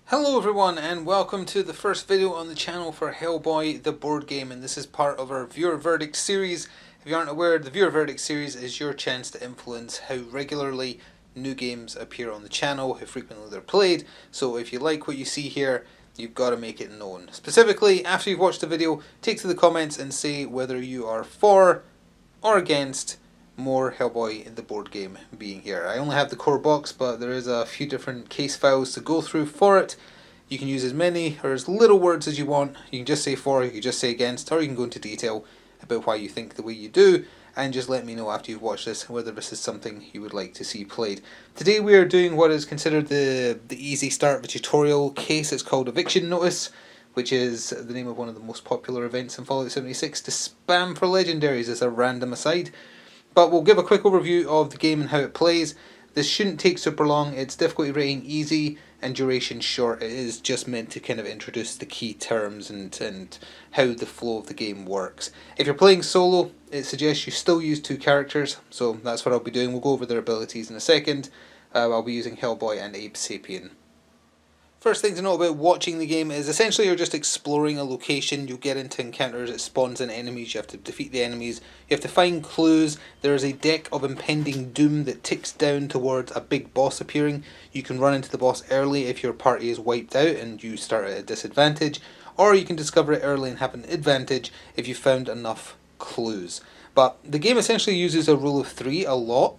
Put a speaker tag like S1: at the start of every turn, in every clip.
S1: Hello everyone and welcome to the first video on the channel for Hellboy the board game, and this is part of our Viewer Verdict series. If you aren't aware, the Viewer Verdict series is your chance to influence how regularly new games appear on the channel, how frequently they're played. So if you like what you see here, you've got to make it known. Specifically, after you've watched the video, take to the comments and say whether you are for or against more Hellboy the board game being here. I only have the core box, but there is a few different case files to go through for it. You can use as many or as little words as you want. You can just say for, you can just say against, or you can go into detail about why you think the way you do, and just let me know after you've watched this whether this is something you would like to see played. Today we are doing what is considered the easy start of a tutorial case. It's called Eviction Notice, which is the name of one of the most popular events in Fallout 76 to spam for legendaries as a random aside. But we'll give a quick overview of the game and how it plays. This shouldn't take super long. It's difficulty rating easy and duration short. It is just meant to kind of introduce the key terms and how the flow of the game works. If you're playing solo, it suggests you still use two characters, so that's what I'll be doing. We'll go over their abilities in a second. I'll be using Hellboy and Abe Sapien. First thing to know about watching the game is essentially you're just exploring a location. You'll get into encounters, it spawns in enemies, you have to defeat the enemies, you have to find clues. There is a deck of impending doom that ticks down towards a big boss appearing. You can run into the boss early if your party is wiped out and you start at a disadvantage, or you can discover it early and have an advantage if you found enough clues. But the game essentially uses a rule of three a lot.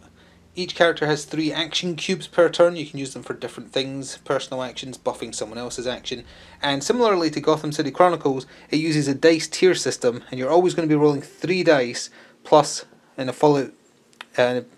S1: Each character has 3 action cubes per turn. You can use them for different things, personal actions, buffing someone else's action. And similarly to Gotham City Chronicles, it uses a dice tier system, and you're always going to be rolling 3 dice, plus, in a Fallout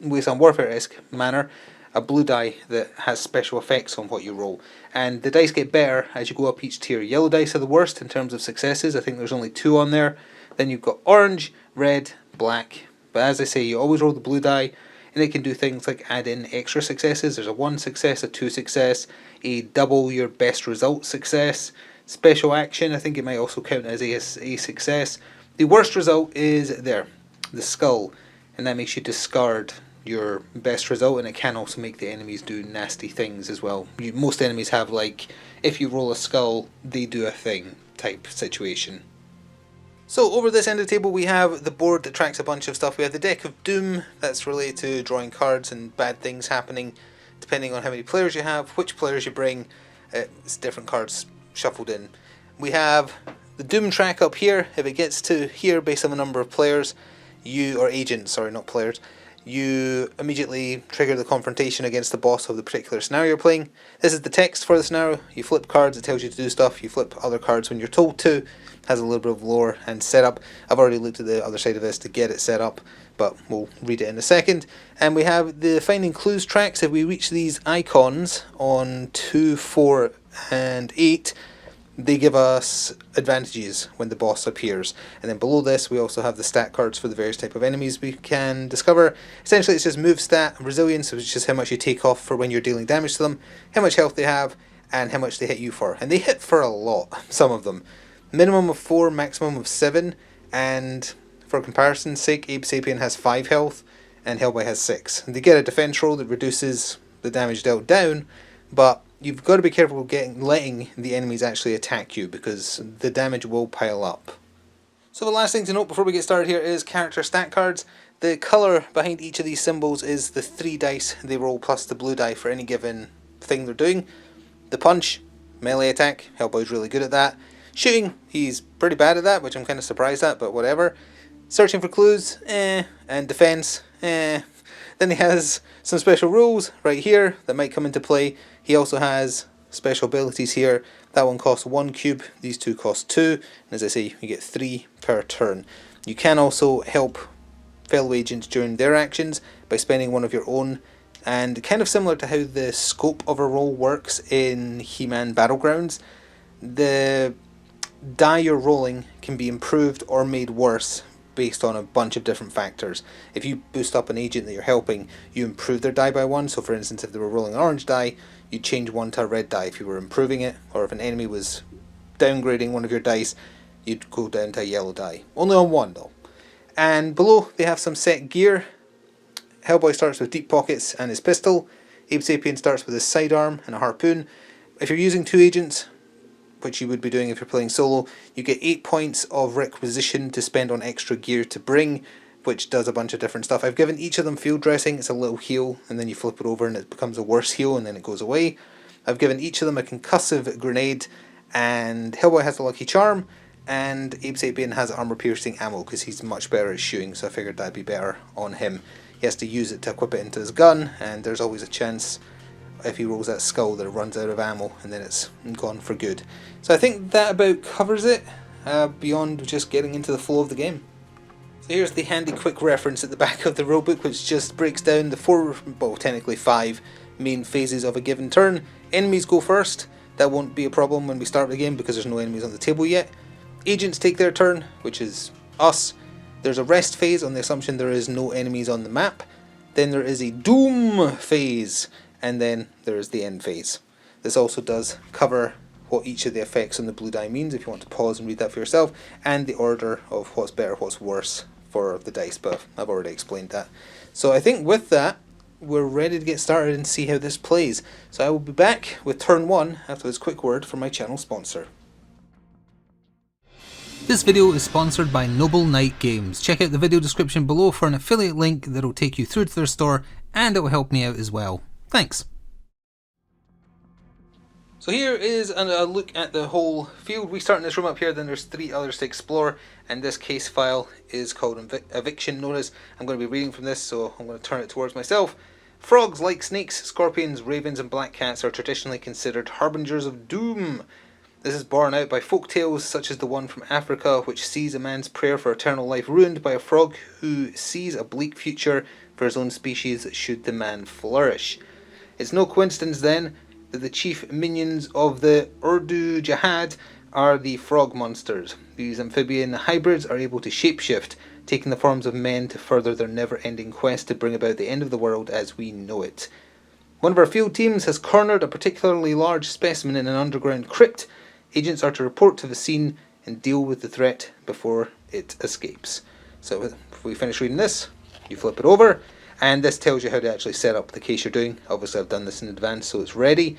S1: Wasteland Warfare-esque manner, a blue die that has special effects on what you roll. And the dice get better as you go up each tier. Yellow dice are the worst in terms of successes. I think there's only 2 on there. Then you've got orange, red, black. But as I say, you always roll the blue die. And it can do things like add in extra successes. There's a 1 success, a 2 success, a double your best result success, special action. I think it might also count as a success. The worst result is there, the skull, and that makes you discard your best result, and it can also make the enemies do nasty things as well. Most enemies have, like, if you roll a skull, they do a thing type situation. So over this end of the table we have the board that tracks a bunch of stuff. We have the deck of doom that's related to drawing cards and bad things happening depending on how many players you have, which players you bring. It's different cards shuffled in. We have the doom track up here. If it gets to here based on the number of players, or agents, sorry, not players, you immediately trigger the confrontation against the boss of the particular scenario you're playing. This is the text for the scenario. You flip cards, it tells you to do stuff. You flip other cards when you're told to. It has a little bit of lore and setup. I've already looked at the other side of this to get it set up, but we'll read it in a second. And we have the finding clues tracks. If we reach these icons on 2, 4 and 8, they give us advantages when the boss appears. And then below this we also have the stat cards for the various type of enemies we can discover. Essentially it's just move stat, resilience, which is just how much you take off for when you're dealing damage to them, how much health they have, and how much they hit you for. And they hit for a lot, some of them. Minimum of 4, maximum of 7, and for comparison's sake, Abe Sapien has 5 health and Hellboy has 6. They get a defense roll that reduces the damage dealt down, but you've got to be careful letting the enemies actually attack you, because the damage will pile up. So the last thing to note before we get started here is character stat cards. The colour behind each of these symbols is the 3 dice they roll plus the blue die for any given thing they're doing. The punch, melee attack, Hellboy's really good at that. Shooting, he's pretty bad at that, which I'm kind of surprised at, but whatever. Searching for clues, and defense, Then he has some special rules right here that might come into play. He also has special abilities here. That one costs 1 cube, these 2 cost 2, and as I say, you get 3 per turn. You can also help fellow agents during their actions by spending one of your own, and kind of similar to how the scope of a roll works in He-Man Battlegrounds, the die you're rolling can be improved or made worse based on a bunch of different factors. If you boost up an agent that you're helping, you improve their die by 1. So for instance, if they were rolling an orange die, you'd change 1 to a red die if you were improving it, or if an enemy was downgrading one of your dice, you'd go down to a yellow die. Only on 1 though. And below they have some set gear. Hellboy starts with deep pockets and his pistol. Abe Sapien starts with his sidearm and a harpoon. if you're using 2 agents, which you would be doing if you're playing solo, you get 8 points of requisition to spend on extra gear to bring, which does a bunch of different stuff. I've given each of them field dressing. It's a little heal, and then you flip it over and it becomes a worse heal, and then it goes away. I've given each of them a concussive grenade, and Hellboy has a lucky charm, and Abe Sapien has armor piercing ammo because he's much better at shooting, so I figured that'd be better on him. He has to use it to equip it into his gun, and there's always a chance if he rolls that skull that it runs out of ammo and then it's gone for good. So I think that about covers it, beyond just getting into the flow of the game. So here's the handy quick reference at the back of the rulebook, which just breaks down the 4, well technically 5 main phases of a given turn. Enemies go first. That won't be a problem when we start the game because there's no enemies on the table yet. Agents take their turn, which is us. There's a rest phase on the assumption there is no enemies on the map. Then there is a doom phase, and then there is the end phase. This also does cover what each of the effects on the blue die means, if you want to pause and read that for yourself, and the order of what's better, what's worse for the dice, but I've already explained that. So I think with that, we're ready to get started and see how this plays. So I will be back with turn 1 after this quick word from my channel sponsor. This video is sponsored by Noble Knight Games. Check out the video description below for an affiliate link that will take you through to their store, and it will help me out as well. Thanks. So here is a look at the whole field. We start in this room up here, then there's 3 others to explore, and this case file is called Eviction Notice. I'm going to be reading from this, so I'm going to turn it towards myself. Frogs, like snakes, scorpions, ravens and black cats, are traditionally considered harbingers of doom. This is borne out by folk tales such as the one from Africa, which sees a man's prayer for eternal life ruined by a frog who sees a bleak future for his own species should the man flourish. It's no coincidence then that the chief minions of the Urdu Jihad are the frog monsters. These amphibian hybrids are able to shapeshift, taking the forms of men to further their never-ending quest to bring about the end of the world as we know it. One of our field teams has cornered a particularly large specimen in an underground crypt. Agents are to report to the scene and deal with the threat before it escapes. So if we finish reading this, you flip it over, and this tells you how to actually set up the case you're doing. Obviously I've done this in advance so it's ready.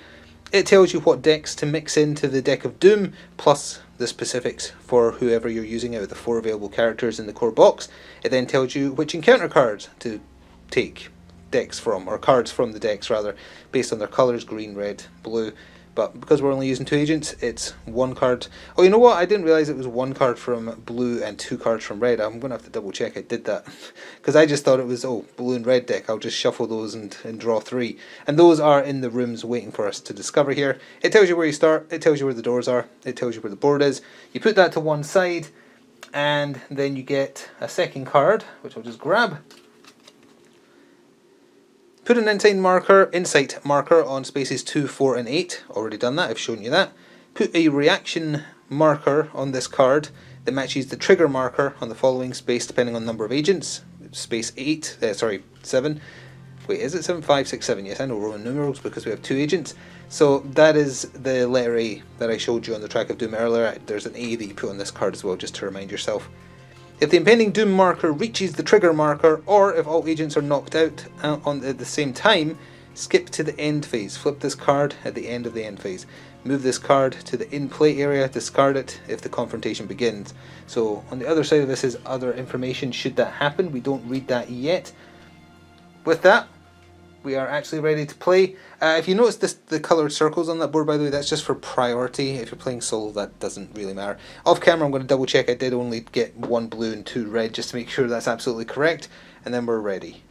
S1: It tells you what decks to mix into the deck of Doom, plus the specifics for whoever you're using out of the 4 available characters in the core box. It then tells you which encounter cards to take decks from, or cards from the decks rather, based on their colours, green, red, blue. But because we're only using 2 agents, it's 1 card. Oh, you know what? I didn't realise it was 1 card from blue and 2 cards from red. I'm going to have to double check I did that. Because I just thought it was, oh, blue and red deck. I'll just shuffle those and draw 3. And those are in the rooms waiting for us to discover here. It tells you where you start. It tells you where the doors are. It tells you where the board is. You put that to one side. And then you get a second card, which I'll just grab. Put an insight marker on spaces 2, 4 and 8. Already done that, I've shown you that. Put a reaction marker on this card that matches the trigger marker on the following space depending on number of agents. Space 7. Wait, is it 7, 5, 6, 7? Yes, I know Roman numerals because we have 2 agents. So that is the letter A that I showed you on the track of Doom earlier. There's an A that you put on this card as well, just to remind yourself. If the impending doom marker reaches the trigger marker, or if all agents are knocked out at the same time, skip to the end phase. Flip this card at the end of the end phase. Move this card to the in-play area, discard it if the confrontation begins. So on the other side of this is other information should that happen. We don't read that yet. With that, we are actually ready to play. If you notice the coloured circles on that board, by the way, that's just for priority. If you're playing solo, that doesn't really matter. Off camera, I'm going to double check I did only get 1 blue and 2 red, just to make sure that's absolutely correct, and then we're ready.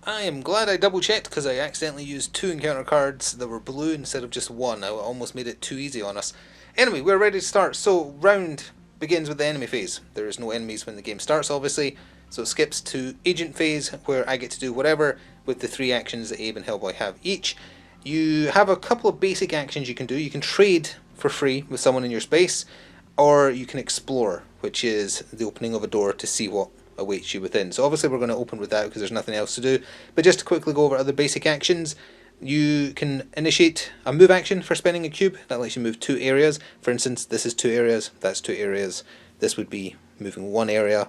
S1: I am glad I double checked because I accidentally used 2 encounter cards that were blue instead of just 1. I almost made it too easy on us. Anyway, we're ready to start. So round begins with the enemy phase. There is no enemies when the game starts, obviously. So it skips to agent phase, where I get to do whatever with the 3 actions that Abe and Hellboy have each. You have a couple of basic actions you can do. You can trade for free with someone in your space, or you can explore, which is the opening of a door to see what awaits you within. So obviously we're going to open with that because there's nothing else to do. But just to quickly go over other basic actions, you can initiate a move action for spending a cube. That lets you move 2 areas. For instance, this is 2 areas, that's 2 areas. This would be moving 1 area,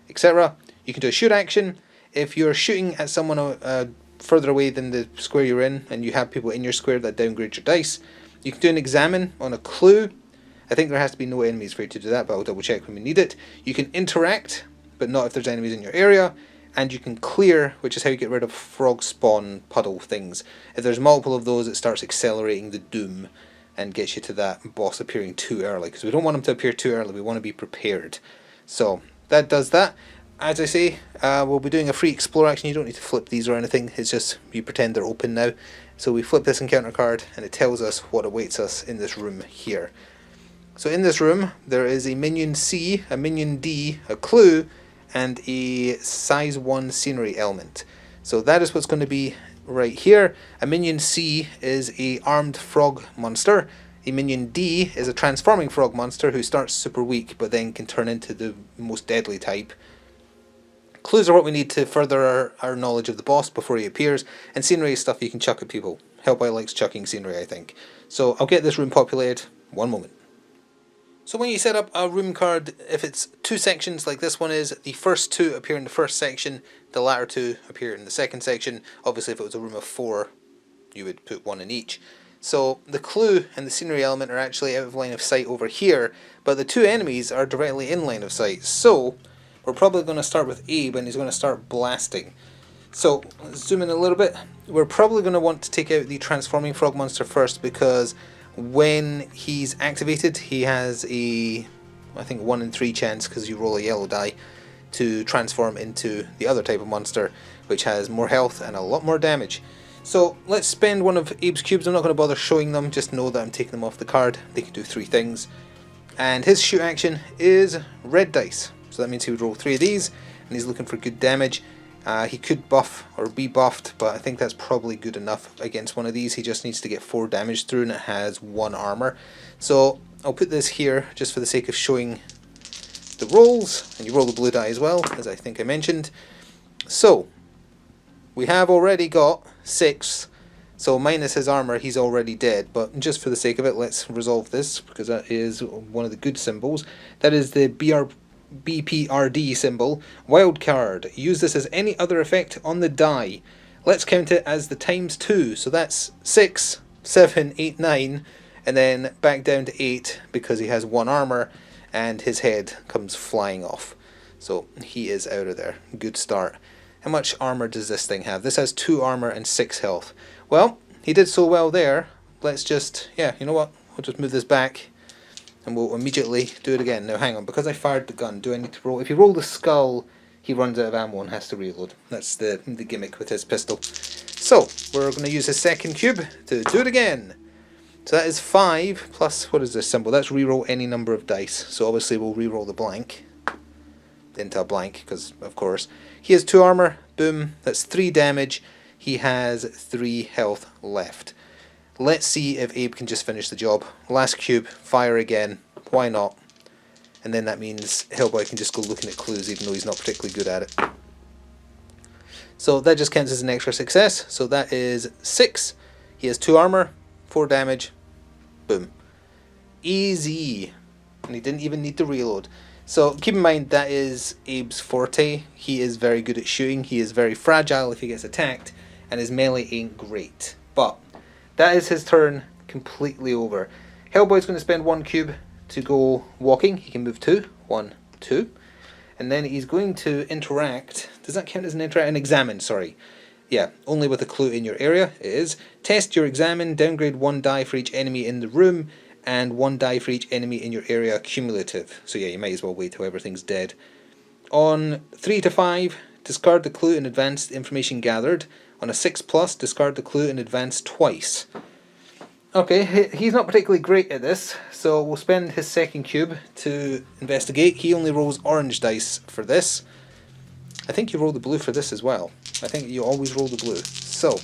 S1: etc. You can do a shoot action. If you're shooting at someone further away than the square you're in, and you have people in your square, that downgrades your dice. You can do an examine on a clue. I think there has to be no enemies for you to do that, but I'll double check when we need it. You can interact, but not if there's enemies in your area. And you can clear, which is how you get rid of frog spawn puddle things. If there's multiple of those, it starts accelerating the doom and gets you to that boss appearing too early, because we don't want him to appear too early, we want to be prepared. So that does that. As I say, we'll be doing a free explore action. You don't need to flip these or anything, it's just you pretend they're open now. So we flip this encounter card and it tells us what awaits us in this room here. So in this room there is a minion C, a minion D, a clue, and a size 1 scenery element. So that is what's going to be right here. A minion C is a armed frog monster. A minion D is a transforming frog monster who starts super weak but then can turn into the most deadly type. Clues are what we need to further our knowledge of the boss before he appears, and scenery is stuff you can chuck at people. Hellboy likes chucking scenery, I think. So I'll get this room populated. One moment. So when you set up a room card, if it's 2 sections like this one is, the first 2 appear in the first section, the latter 2 appear in the second section. Obviously if it was a room of 4, you would put 1 in each. So the clue and the scenery element are actually out of line of sight over here, but the 2 enemies are directly in line of sight. So we're probably going to start with Abe and he's going to start blasting. So let's zoom in a little bit. We're probably going to want to take out the transforming frog monster first, because when he's activated he has a, I think 1 in 3 chance, because you roll a yellow die, to transform into the other type of monster, which has more health and a lot more damage. So let's spend one of Abe's cubes. I'm not going to bother showing them, just know that I'm taking them off the card. They can do 3 things. And his shoot action is red dice. So that means he would roll 3 of these, and he's looking for good damage. He could buff or be buffed, but I think that's probably good enough against one of these. He just needs to get 4 damage through, and it has 1 armor. So I'll put this here just for the sake of showing the rolls, and you roll the blue die as well, as I think I mentioned. So we have already got 6, so minus his armor he's already dead, but just for the sake of it let's resolve this, because that is one of the good symbols. That is the BPRD symbol. Wild card. Use this as any other effect on the die. Let's count it as the times 2, so that's 6, 7, 8, 9, and then back down to 8 because he has 1 armor and his head comes flying off. So he is out of there. Good start. How much armor does this thing have? This has 2 armor and 6 health. Well, he did so well there. Let's just, yeah, you know what? We'll just move this back and we'll immediately do it again. Now hang on, because I fired the gun, do I need to roll? If you roll the skull, he runs out of ammo and has to reload. That's the gimmick with his pistol. So, we're going to use his second cube to do it again. So that is 5 plus, what is this symbol? That's reroll any number of dice. So obviously we'll reroll the blank into a blank, because of course. He has 2 armor, boom, that's 3 damage. He has 3 health left. Let's see if Abe can just finish the job. Last cube, fire again, why not? And then that means Hellboy can just go looking at clues even though he's not particularly good at it. So that just counts as an extra success, so that is 6. He has 2 armor, 4 damage, boom. Easy. And he didn't even need to reload. So keep in mind that is Abe's forte. He is very good at shooting, he is very fragile if he gets attacked, and his melee ain't great. But that is his turn completely over. Hellboy's going to spend 1 cube to go walking. He can move 2. 1, 2. And then he's going to interact. Does that count as an interact? An examine, sorry. Yeah, only with a clue in your area. It is. Test your examine. Downgrade 1 die for each enemy in the room, and 1 die for each enemy in your area cumulative. So yeah, you might as well wait till everything's dead. On 3 to 5, discard the clue and advance the information gathered. On a 6+, discard the clue and advance twice. Okay, he's not particularly great at this, so we'll spend his second cube to investigate. He only rolls orange dice for this. I think you roll the blue for this as well. I think you always roll the blue. So,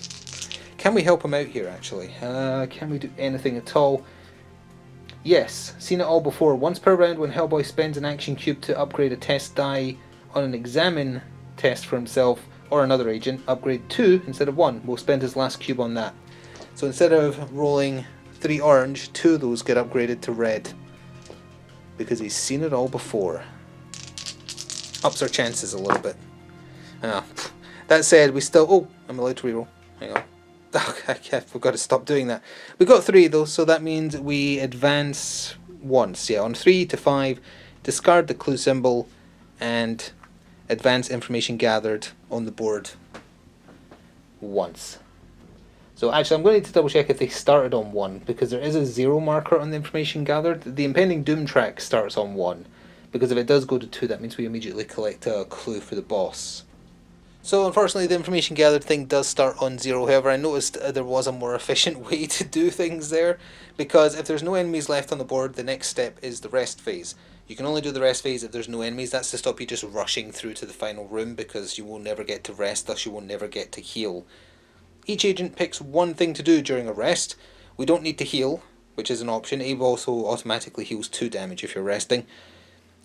S1: can we help him out here actually? Can we do anything at all? Yes, seen it all before. Once per round when Hellboy spends an action cube to upgrade a test die on an examine test for himself or another agent, upgrade 2 instead of 1. We'll spend his last cube on that. So instead of rolling 3 orange, 2 of those get upgraded to red. Because he's seen it all before. Ups our chances a little bit. That said, we still... Oh, I'm allowed to reroll. Hang on. Okay, we've got to stop doing that. We got 3 though, so that means we advance once. Yeah, on 3 to 5, discard the clue symbol, and advance information gathered on the board once. So actually, I'm going to need to double check if they started on 1, because there is a 0 marker on the information gathered. The impending doom track starts on 1, because if it does go to 2, that means we immediately collect a clue for the boss. So unfortunately the information gathered thing does start on 0, however I noticed there was a more efficient way to do things there, because if there's no enemies left on the board, the next step is the rest phase. You can only do the rest phase if there's no enemies. That's to stop you just rushing through to the final room, because you will never get to rest, thus you will never get to heal. Each agent picks one thing to do during a rest. We don't need to heal, which is an option. Abe also automatically heals 2 damage if you're resting.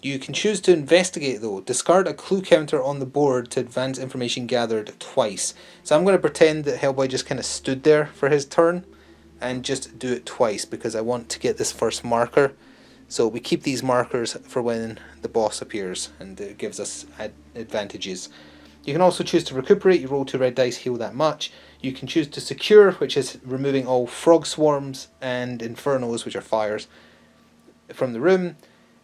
S1: You can choose to investigate though. Discard a clue counter on the board to advance information gathered twice. So I'm going to pretend that Hellboy just kind of stood there for his turn and just do it twice, because I want to get this first marker. So we keep these markers for when the boss appears, and it gives us advantages. You can also choose to recuperate. You roll 2 red dice, heal that much. You can choose to secure, which is removing all frog swarms and infernos, which are fires, from the room.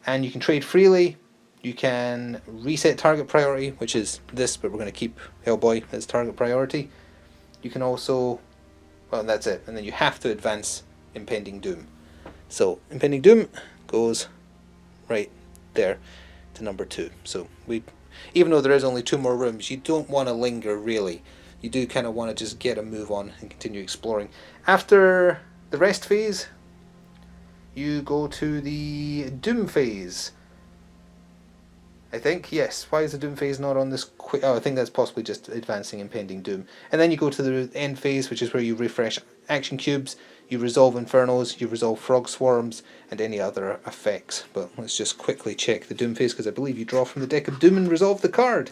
S1: And you can trade freely. You can reset target priority, which is this, but we're going to keep Hellboy as target priority. You can also, well, that's it. And then you have to advance Impending Doom. So Impending Doom goes right there to number 2. So even though there is only 2 more rooms, you don't want to linger really. You do kind of want to just get a move on and continue exploring. After the rest phase, you go to the Doom phase. I think, yes. Why is the Doom phase not on this quick? Oh, I think that's possibly just advancing Impending Doom. And then you go to the end phase, which is where you refresh action cubes, you resolve infernos, you resolve frog swarms, and any other effects. But let's just quickly check the Doom phase, because I believe you draw from the deck of Doom and resolve the card.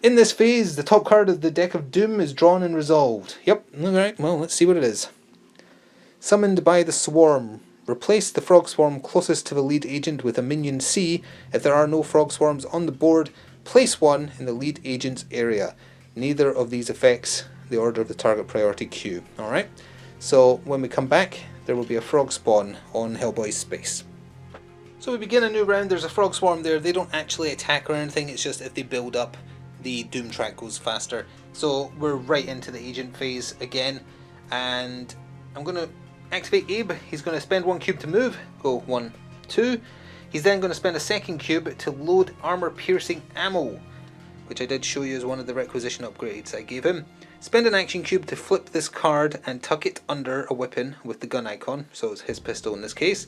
S1: In this phase, the top card of the deck of Doom is drawn and resolved. Yep, alright, well, let's see what it is. Summoned by the Swarm. Replace the frog swarm closest to the lead agent with a minion C. If there are no frog swarms on the board, place one in the lead agent's area. Neither of these affects the order of the target priority queue. Alright, so when we come back, there will be a frog spawn on Hellboy's space. So we begin a new round. There's a frog swarm there. They don't actually attack or anything, it's just if they build up, the doom track goes faster. So we're right into the agent phase again, and I'm going to activate Abe. He's going to spend 1 cube to move. Go 1, 2. He's then going to spend a 2nd cube to load armor piercing ammo, which I did show you as one of the requisition upgrades I gave him. Spend an action cube to flip this card and tuck it under a weapon with the gun icon, so it's his pistol in this case,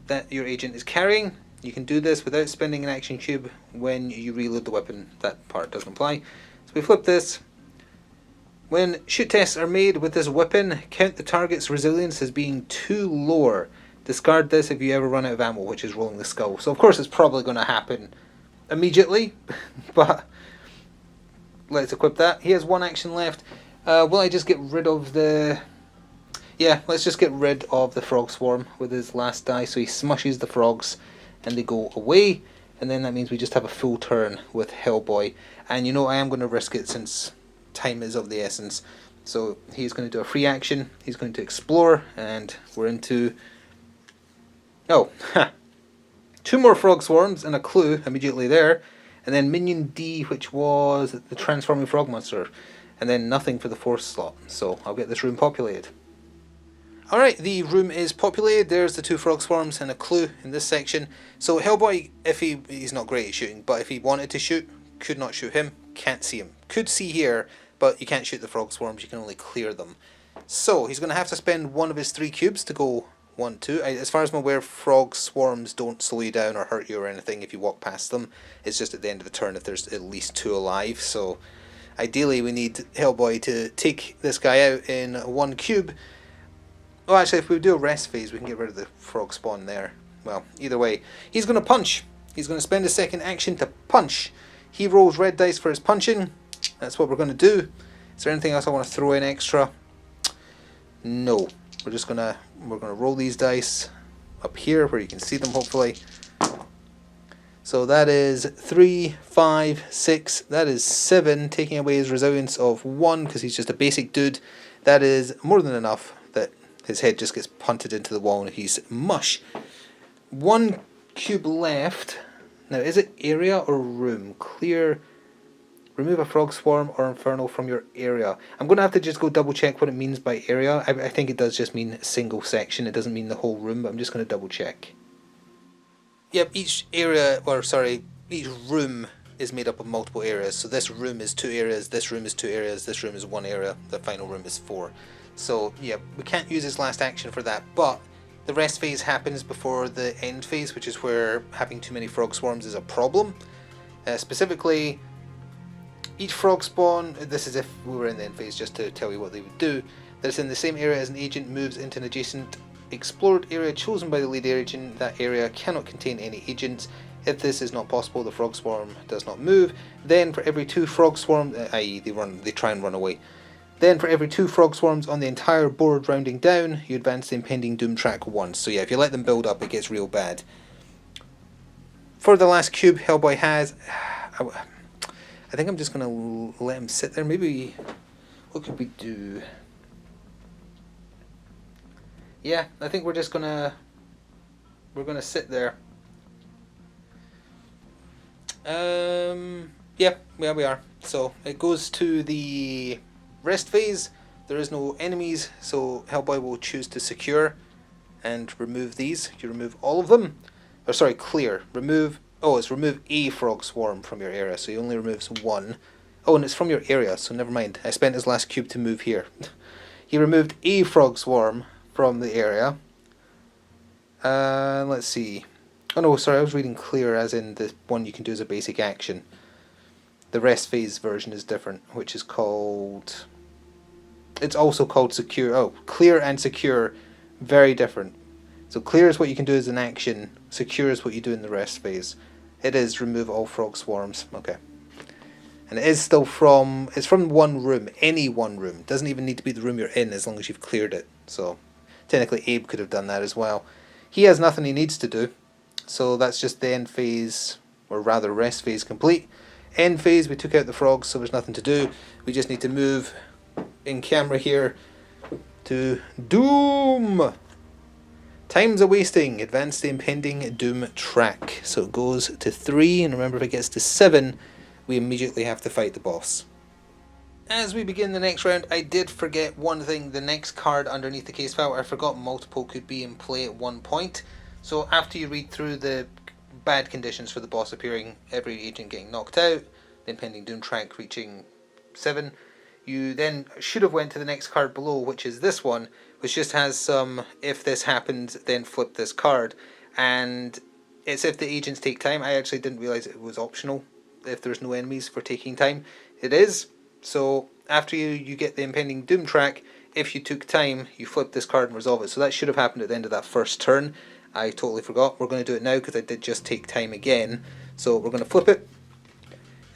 S1: that your agent is carrying. You can do this without spending an action cube when you reload the weapon. That part doesn't apply. So we flip this. When shoot tests are made with this weapon, count the target's resilience as being 2 lower. Discard this if you ever run out of ammo, which is rolling the skull. So of course it's probably going to happen immediately, but let's equip that. He has 1 action left. Will I just get rid of the... Yeah, let's just get rid of the frog swarm with his last die. So he smushes the frogs and they go away, and then that means we just have a full turn with Hellboy. And you know, I am going to risk it since time is of the essence. So he's going to do a free action. He's going to explore, and we're into... Oh, 2 more frog swarms and a clue immediately there, and then minion D, which was the transforming frog monster, and then nothing for the 4th slot. So I'll get this room populated. Alright, the room is populated. There's the 2 frog swarms and a clue in this section. So Hellboy, if he's not great at shooting, but if he wanted to shoot, could not shoot him, can't see him. Could see here, but you can't shoot the frog swarms, you can only clear them. So he's going to have to spend 1 of his 3 cubes to go 1, 2. As far as I'm aware, frog swarms don't slow you down or hurt you or anything if you walk past them. It's just at the end of the turn if there's at least 2 alive. So ideally we need Hellboy to take this guy out in 1 cube. Oh, actually, if we do a rest phase, we can get rid of the frog spawn there. Well, either way, he's going to punch. He's going to spend a 2nd action to punch. He rolls red dice for his punching. That's what we're going to do. Is there anything else I want to throw in extra? No. We're going to roll these dice up here where you can see them, hopefully. So that is 3, 5, 6, that is 7, taking away his resilience of 1 because he's just a basic dude. That is more than enough that his head just gets punted into the wall and he's mush. 1 cube left. Now, is it area or room? Clear. Remove a frog swarm or infernal from your area. I'm going to have to just go double check what it means by area. I think it does just mean single section. It doesn't mean the whole room, but I'm just going to double check. Yep, each room is made up of multiple areas. So this room is 2 areas, this room is 2 areas, this room is 1 area, the final room is 4. So yeah, we can't use his last action for that, but the rest phase happens before the end phase, which is where having too many frog swarms is a problem. Specifically, each frog spawn, this is if we were in the end phase, just to tell you what they would do, that is in the same area as an agent moves into an adjacent explored area chosen by the lead agent. That area cannot contain any agents. If this is not possible, the frog swarm does not move. Then for every 2 frog swarms, i.e. they try and run away. Then for every 2 frog swarms on the entire board rounding down, you advance the impending doom track once. So yeah, if you let them build up, it gets real bad. For the last cube Hellboy has, I think I'm just going to let him sit there. Maybe, what could we do? Yeah, I think we're gonna sit there. Yeah, we are. So it goes to the rest phase. There is no enemies, so Hellboy will choose to secure and remove these. You remove all of them. Or sorry, clear. Remove. Oh, it's remove a frog swarm from your area. So he only removes 1. Oh, and it's from your area. So never mind. I spent his last cube to move here. He removed a frog swarm from the area. Let's see. Oh no, sorry, I was reading clear as in the one you can do as a basic action. The rest phase version is different, which is called... It's also called secure. Oh, clear and secure, very different. So clear is what you can do as an action. Secure is what you do in the rest phase. It is remove all frog swarms. Okay. And it is still from... It's from 1 room. Any 1 room. It doesn't even need to be the room you're in as long as you've cleared it. So technically Abe could have done that as well. He has nothing he needs to do. So that's just the end phase, or rather rest phase complete. End phase, we took out the frogs, so there's nothing to do. We just need to move in camera here to Doom. Time's a wasting. Advance the impending Doom track. So it goes to 3, and remember if it gets to 7, we immediately have to fight the boss. As we begin the next round, I did forget one thing. The next card underneath the case file, I forgot multiple could be in play at one point. So after you read through the bad conditions for the boss appearing, every agent getting knocked out, the impending doom track reaching 7, you then should have went to the next card below, which is this one, which just has some, if this happens, then flip this card. And it's if the agents take time. I actually didn't realise it was optional if there's no enemies for taking time. It is. So after you get the impending doom track, if you took time, you flip this card and resolve it. So that should have happened at the end of that first turn. I totally forgot. We're going to do it now because I did just take time again. So we're going to flip it.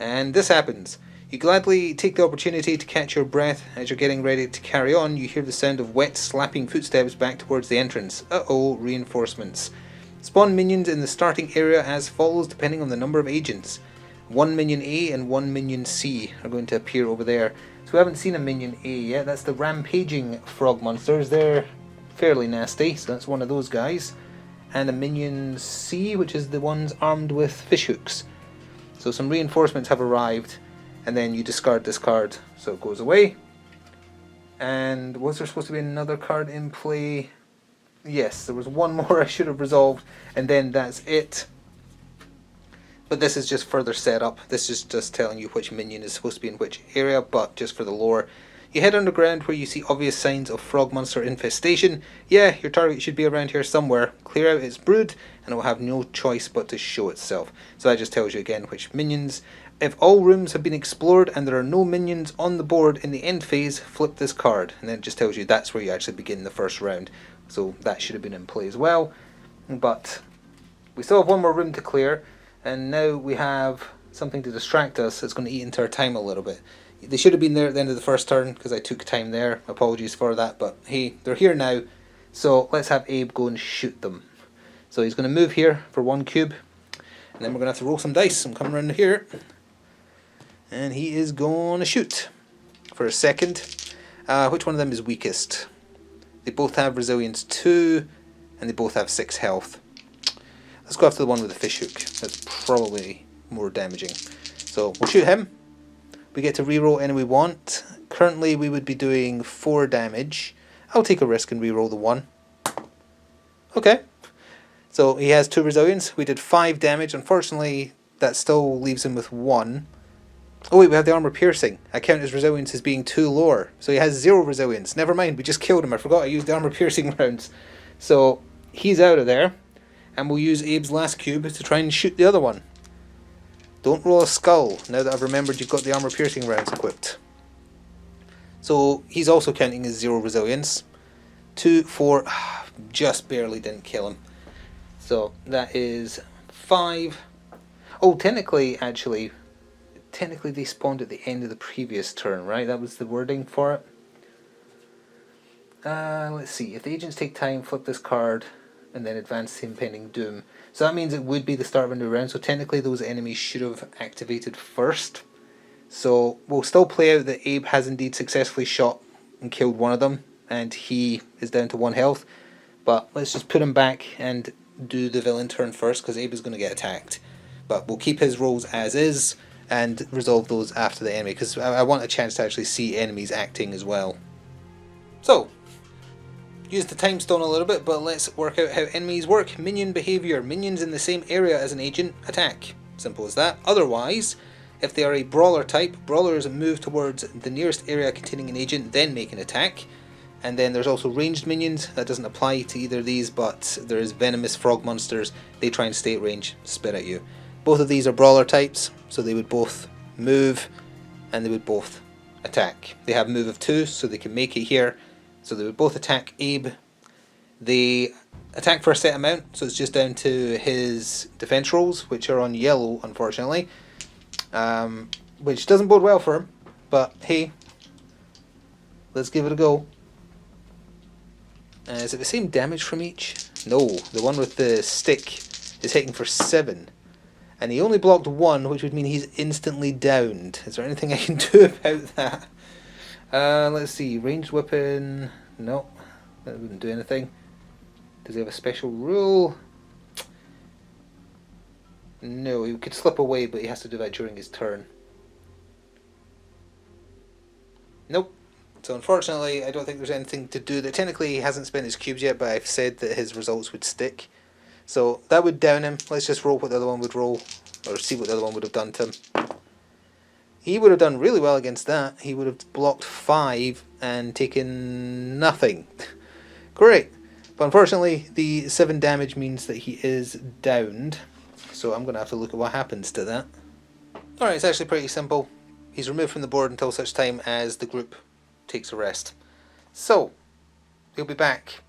S1: And this happens. You gladly take the opportunity to catch your breath. As you're getting ready to carry on, you hear the sound of wet, slapping footsteps back towards the entrance. Uh-oh, reinforcements. Spawn minions in the starting area as follows depending on the number of agents. 1 minion A and 1 minion C are going to appear over there. So we haven't seen a minion A yet. That's the rampaging frog monsters. They're fairly nasty, so that's one of those guys. And a minion C, which is the ones armed with fishhooks. So some reinforcements have arrived, and then you discard this card, so it goes away. And was there supposed to be another card in play? Yes, there was one more I should have resolved, and then that's it. But this is just further setup. This is just telling you which minion is supposed to be in which area, but just for the lore. You head underground where you see obvious signs of frog monster infestation. Yeah, your target should be around here somewhere. Clear out its brood, and it will have no choice but to show itself. So that just tells you again which minions. If all rooms have been explored and there are no minions on the board in the end phase, flip this card. And then it just tells you that's where you actually begin the first round. So that should have been in play as well. But we still have one more room to clear. And now we have something to distract us that's going to eat into our time a little bit. They should have been there at the end of the first turn because I took time there. Apologies for that, but hey, they're here now. So let's have Abe go and shoot them. So he's going to move here for 1 cube. And then we're going to have to roll some dice. I'm coming around here. And he is going to shoot for a second. Which one of them is weakest? They both have resilience 2, and they both have 6 health. Let's go after the one with the fish hook. That's probably more damaging. So we'll shoot him. We get to reroll any we want. Currently we would be doing 4 damage. I'll take a risk and reroll the 1. Okay. So he has 2 resilience. We did 5 damage. Unfortunately, that still leaves him with 1. Oh wait, we have the armor piercing. I count his resilience as being 2 lower. So he has 0 resilience. Never mind, we just killed him. I forgot I used the armor piercing rounds. So he's out of there. And we'll use Abe's last cube to try and shoot the other one. Don't roll a skull, now that I've remembered you've got the armor piercing rounds equipped. So he's also counting as 0 resilience. 2, 4, just barely didn't kill him. So that is 5. Oh, technically they spawned at the end of the previous turn, right? That was the wording for it. Let's see. If the agents take time, flip this card, and then advance the impending doom. So that means it would be the start of a new round. So technically those enemies should have activated first. So we'll still play out that Abe has indeed successfully shot and killed one of them, and he is down to 1 health. But let's just put him back and do the villain turn first, because Abe is going to get attacked. But we'll keep his rolls as is and resolve those after the enemy, because I want a chance to actually see enemies acting as well. So, use the time stone a little bit, but let's work out how enemies work. Minion behavior. Minions in the same area as an agent attack. Simple as that. Otherwise, if they are a brawler type, brawlers move towards the nearest area containing an agent, then make an attack. And then there's also ranged minions. That doesn't apply to either of these, but there is venomous frog monsters. They try and stay at range, spit at you. Both of these are brawler types, so they would both move and they would both attack. They have move of 2, so they can make it here. So they would both attack Abe. They attack for a set amount, so it's just down to his defense rolls, which are on yellow, unfortunately. Which doesn't bode well for him, but hey, let's give it a go. Is it the same damage from each? No, the one with the stick is hitting for 7. And he only blocked 1, which would mean he's instantly downed. Is there anything I can do about that? Let's see, ranged weapon. No, that wouldn't do anything. Does he have a special rule? No, he could slip away, but he has to do that during his turn. Nope. So unfortunately, I don't think there's anything to do. That technically, he hasn't spent his cubes yet, but I've said that his results would stick. So that would down him. Let's just roll what the other one would roll, or see what the other one would have done to him. He would have done really well against that. He would have blocked 5 and taken nothing. Great. But unfortunately, the 7 damage means that he is downed. So I'm going to have to look at what happens to that. Alright, it's actually pretty simple. He's removed from the board until such time as the group takes a rest. So, he'll be back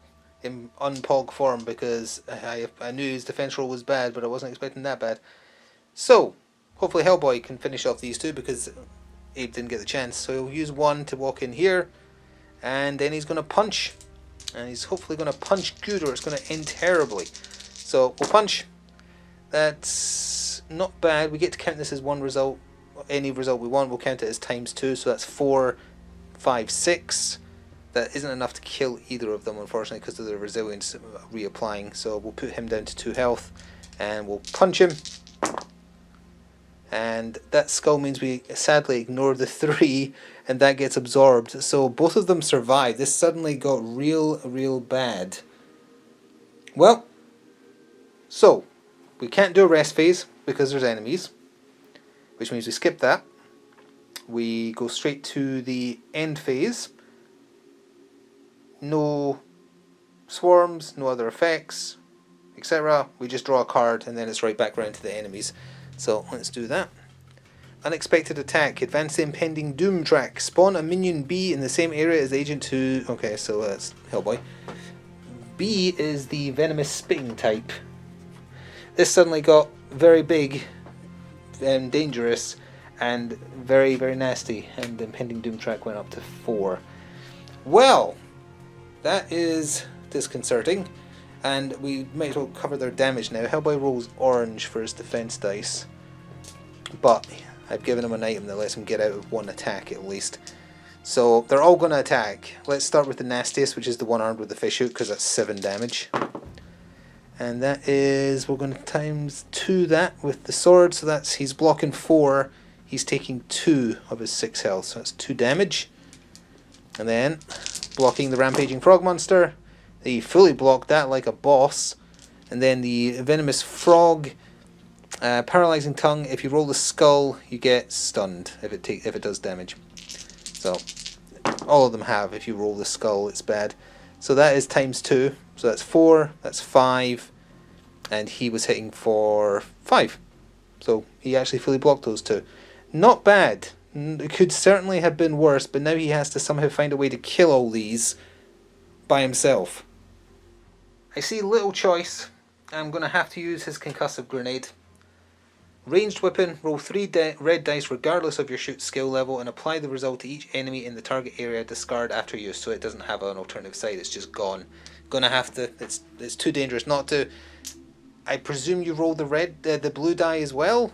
S1: in unpog form, because I knew his defense roll was bad, but I wasn't expecting that bad. So, hopefully Hellboy can finish off these 2, because Abe didn't get the chance. So he'll use 1 to walk in here, and then he's going to punch. And he's hopefully going to punch good, or it's going to end terribly. So we'll punch. That's not bad. We get to count this as 1 result. Any result we want, we'll count it as ×2, so that's 4, 5, 6. That isn't enough to kill either of them, unfortunately, because of the resilience reapplying. So we'll put him down to 2 health, and we'll punch him. And that skull means we sadly ignore the 3, and that gets absorbed. So both of them survive. This suddenly got real bad. Well, so we can't do a rest phase because there's enemies, which means we skip that. We go straight to the end phase. No swarms, no other effects, etc. We just draw a card, and then it's right back round to the enemies. So let's do that. Unexpected attack. Advance the impending doom track. Spawn a minion B in the same area as Agent 2. Okay, so that's Hellboy. B is the venomous spitting type. This suddenly got very big and dangerous and very nasty, and the impending doom track went up to 4. Well, that is disconcerting. And we might as well cover their damage now. Hellboy rolls orange for his defense dice, but I've given him an item that lets him get out of one attack at least. So they're all going to attack. Let's start with the nastiest, which is the one armed with the fish hook, because that's 7 damage. And that is, we're going to times 2 that with the sword, so that's, he's blocking 4, he's taking 2 of his 6 health, so that's 2 damage. And then, blocking the rampaging frog monster, he fully blocked that like a boss. And then the venomous frog, paralyzing tongue, if you roll the skull, you get stunned if it does damage. So, all of them have, if you roll the skull, it's bad. So that is times 2, so that's 4, that's 5, and he was hitting for 5. So he actually fully blocked those 2. Not bad. It could certainly have been worse, but now he has to somehow find a way to kill all these by himself. I see little choice. I'm going to have to use his concussive grenade. Ranged weapon, roll 3 red dice regardless of your shoot skill level and apply the result to each enemy in the target area, discard after use, so it doesn't have an alternative side, it's just gone. Gonna have to, it's too dangerous not to. I presume you roll the blue die as well?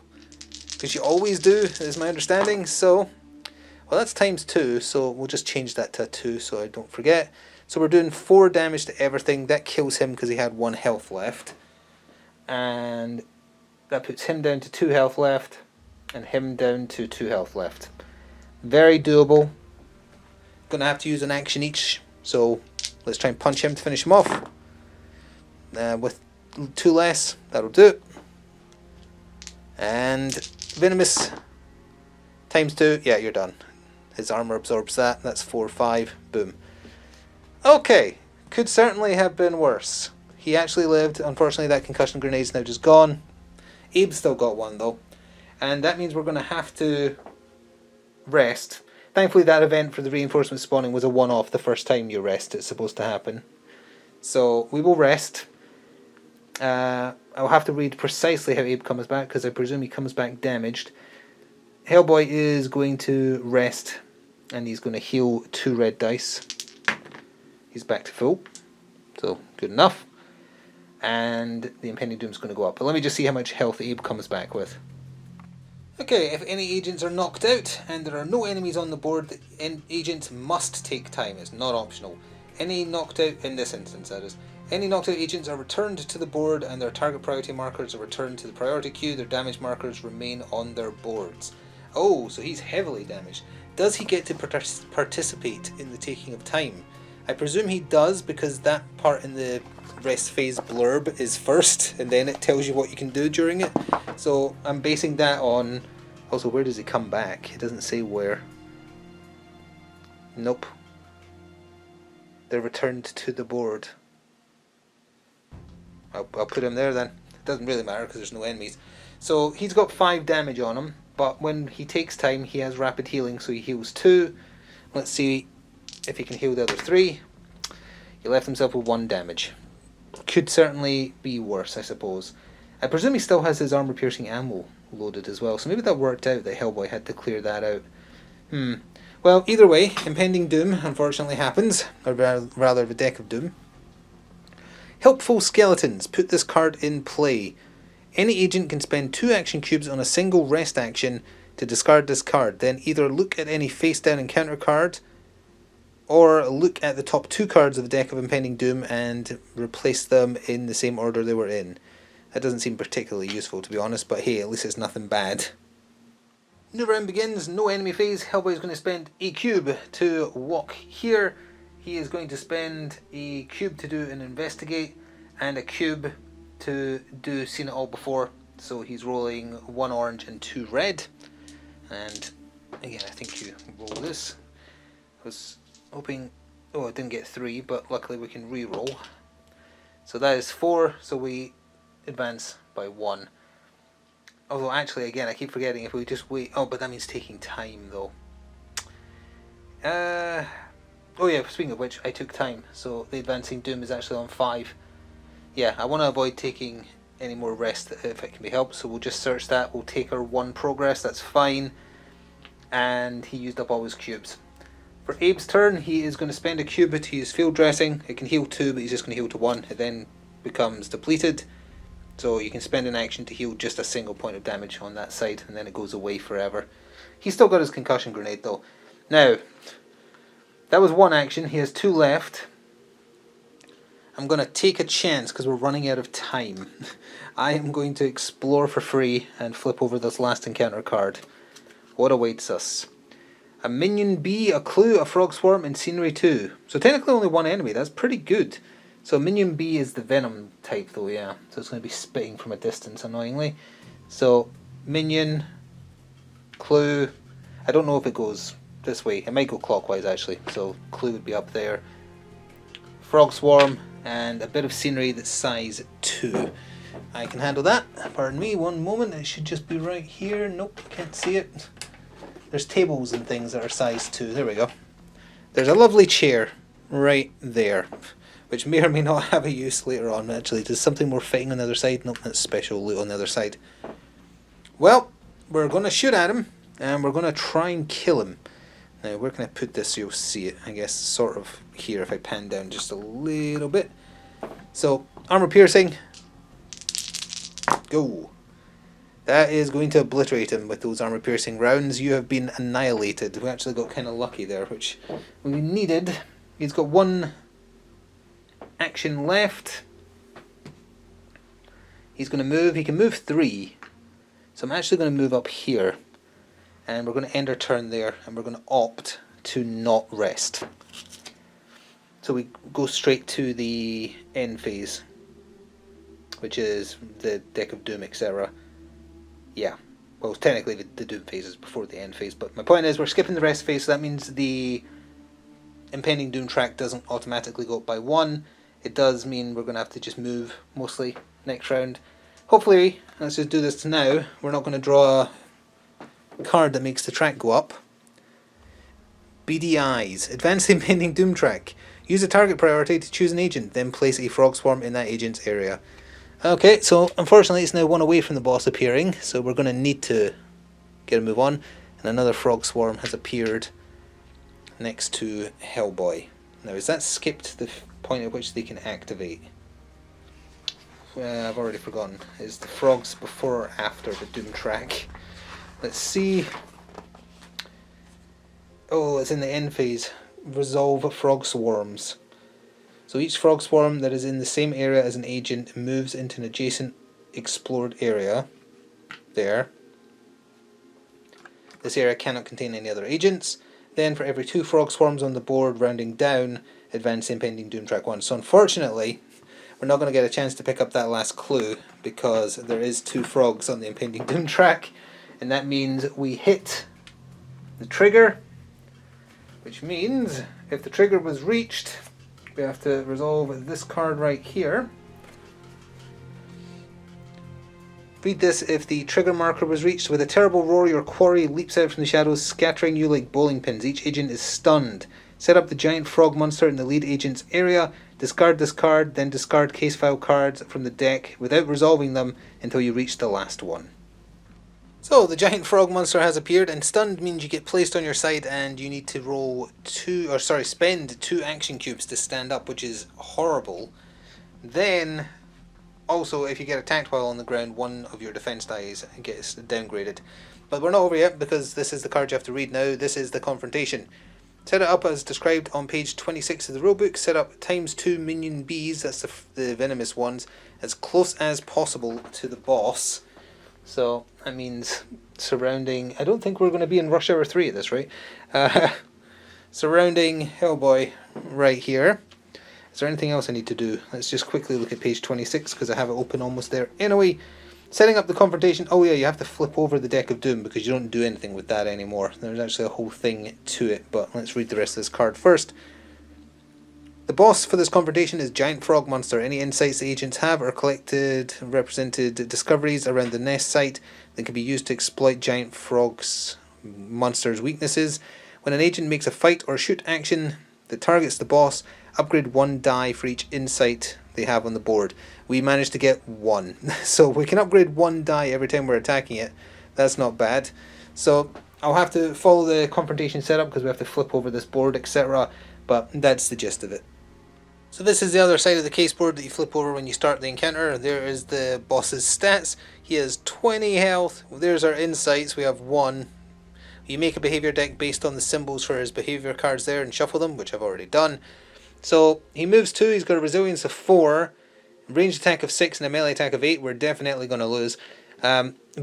S1: Because you always do, is my understanding, so... Well, that's times 2, so we'll just change that to 2 so I don't forget. So we're doing 4 damage to everything, that kills him because he had 1 health left. And... that puts him down to 2 health left, and him down to 2 health left. Very doable. Gonna have to use an action each, so let's try and punch him to finish him off. With 2 less, that'll do it. And venomous times 2, yeah, you're done. His armor absorbs that, that's 4, 5, boom. Okay, could certainly have been worse. He actually lived, unfortunately that concussion grenade's now just gone. Abe's still got 1 though, and that means we're going to have to rest. Thankfully that event for the reinforcement spawning was a one-off the first time you rest, it's supposed to happen. So we will rest. I'll have to read precisely how Abe comes back, because I presume he comes back damaged. Hellboy is going to rest, and he's going to heal 2 red dice. He's back to full, so good enough. And the impending doom is going to go up. But let me just see how much health Abe comes back with. Okay, if any agents are knocked out and there are no enemies on the board, the agents must take time. It's not optional. Any knocked out, in this instance that is, any knocked out agents are returned to the board and their target priority markers are returned to the priority queue. Their damage markers remain on their boards. Oh, so he's heavily damaged. Does he get to participate in the taking of time? I presume he does, because that part in the rest phase blurb is first, and then it tells you what you can do during it. So I'm basing that on... Also, where does he come back? It doesn't say where. Nope. They're returned to the board. I'll put him there then. It doesn't really matter because there's no enemies. So he's got 5 damage on him, but when he takes time he has rapid healing, so he heals 2. Let's see if he can heal the other 3. He left himself with 1 damage. Could certainly be worse, I suppose. I presume he still has his armor-piercing ammo loaded as well, so maybe that worked out that Hellboy had to clear that out. Well, either way, impending doom unfortunately happens, or rather the deck of doom. Helpful skeletons. Put this card in play. Any agent can spend 2 action cubes on a single rest action to discard this card. Then either look at any face-down encounter card, or look at the top 2 cards of the deck of impending doom and replace them in the same order they were in. That doesn't seem particularly useful, to be honest, but hey, at least it's nothing bad. New round begins, no enemy phase. Hellboy is going to spend a cube to walk here. He is going to spend a cube to do an investigate, and a cube to do seen it all before. So he's rolling 1 orange and 2 red. And again, I think you roll this. I was hoping, oh, I didn't get 3, but luckily we can re-roll. So that is 4, so we advance by 1. Although actually, again, I keep forgetting, if we just wait, oh, but that means taking time though. Oh yeah, speaking of which, I took time, so the advancing doom is actually on 5. Yeah, I want to avoid taking any more rest if it can be helped, so we'll just search that. We'll take our 1 progress, that's fine. And he used up all his cubes. For Abe's turn, he is going to spend a cube to use field dressing. It can heal 2, but he's just going to heal to 1. It then becomes depleted. So you can spend an action to heal just a single point of damage on that side, and then it goes away forever. He's still got his concussion grenade though. Now, that was one action. He has 2 left. I'm going to take a chance because we're running out of time. I am going to explore for free and flip over this last encounter card. What awaits us? A minion bee, a clue, a frog swarm, and scenery 2. So technically only one enemy. That's pretty good. So minion bee is the venom type though, yeah. So it's going to be spitting from a distance, annoyingly. So minion, clue. I don't know if it goes this way. It might go clockwise actually. So clue would be up there. Frog swarm and a bit of scenery that's size 2. I can handle that. Pardon me, one moment. It should just be right here. Nope, can't see it. There's tables and things that are size 2. There we go. There's a lovely chair right there, which may or may not have a use later on. Actually, there's something more fitting on the other side. Nope, that's special loot on the other side. Well, we're going to shoot at him, and we're going to try and kill him. Now, where can I put this so you'll see it? I guess sort of here if I pan down just a little bit. So, armor piercing. Go. That is going to obliterate him with those armor piercing rounds. You have been annihilated. We actually got kind of lucky there, which we needed. He's got 1 action left. He's going to move. He can move 3. So I'm actually going to move up here. And we're going to end our turn there. And we're going to opt to not rest. So we go straight to the end phase, which is the Deck of Doom, etc. Yeah, well, technically the Doom phase is before the end phase, but my point is we're skipping the rest phase, so that means the impending Doom track doesn't automatically go up by 1. It does mean we're going to have to just move mostly next round. Hopefully, let's just do this now. We're not going to draw a card that makes the track go up. Beady Eyes. Advance the impending Doom track. Use a target priority to choose an agent, then place a frog swarm in that agent's area. Okay, so unfortunately it's now 1 away from the boss appearing, so we're going to need to get a move on. And another frog swarm has appeared next to Hellboy. Now, is that skipped the point at which they can activate? Well, I've already forgotten. Is the frogs before or after the Doom track? Let's see. Oh, it's in the end phase. Resolve frog swarms. So each frog swarm that is in the same area as an agent moves into an adjacent explored area. There. This area cannot contain any other agents. Then for every 2 frog swarms on the board, rounding down, advance the impending Doom track 1. So unfortunately, we're not going to get a chance to pick up that last clue because there is 2 frogs on the impending Doom track. And that means we hit the trigger, which means if the trigger was reached, we have to resolve this card right here. Read this: if the trigger marker was reached, with a terrible roar your quarry leaps out from the shadows, scattering you like bowling pins. Each agent is stunned. Set up the giant frog monster in the lead agent's area. Discard this card, then discard case file cards from the deck without resolving them until you reach the last one. So the giant frog monster has appeared, and stunned means you get placed on your side and you need to spend 2 action cubes to stand up, which is horrible. Then, also, if you get attacked while on the ground, 1 of your defense dies gets downgraded. But we're not over yet, because this is the card you have to read now. This is the confrontation. Set it up as described on page 26 of the rulebook. Set up ×2 minion bees, that's the venomous ones, as close as possible to the boss. So that means surrounding... I don't think we're going to be in Rush Hour 3 at this rate. Surrounding Hellboy right here. Is there anything else I need to do? Let's just quickly look at page 26 because I have it open almost there. Anyway, setting up the confrontation. Oh yeah, you have to flip over the Deck of Doom because you don't do anything with that anymore. There's actually a whole thing to it, but let's read the rest of this card first. The boss for this confrontation is Giant Frog Monster. Any insights the agents have are collected, represented discoveries around the nest site that can be used to exploit Giant Frog's monster's weaknesses. When an agent makes a fight or shoot action that targets the boss, upgrade 1 die for each insight they have on the board. We managed to get 1. So we can upgrade 1 die every time we're attacking it. That's not bad. So I'll have to follow the confrontation setup because we have to flip over this board, etc. But that's the gist of it. So this is the other side of the case board that you flip over when you start the encounter. There is the boss's stats. He has 20 health. There's our insights. We have 1. You make a behavior deck based on the symbols for his behavior cards there and shuffle them, which I've already done. So he moves 2. He's got a resilience of 4, range attack of 6 and a melee attack of 8. We're definitely going to lose.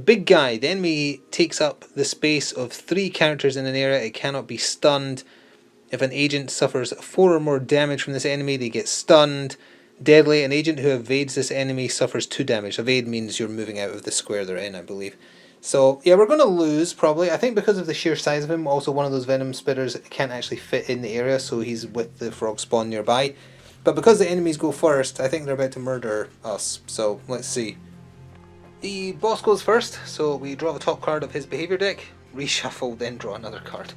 S1: Big guy. The enemy takes up the space of 3 characters in an area. It cannot be stunned. If an agent suffers 4 or more damage from this enemy, they get stunned. Deadly, an agent who evades this enemy suffers 2 damage. Evade means you're moving out of the square they're in, I believe. So, yeah, we're going to lose, probably. I think because of the sheer size of him, also one of those venom spitters can't actually fit in the area, so he's with the frog spawn nearby. But because the enemies go first, I think they're about to murder us. So, let's see. The boss goes first, so we draw the top card of his behavior deck, reshuffle, then draw another card.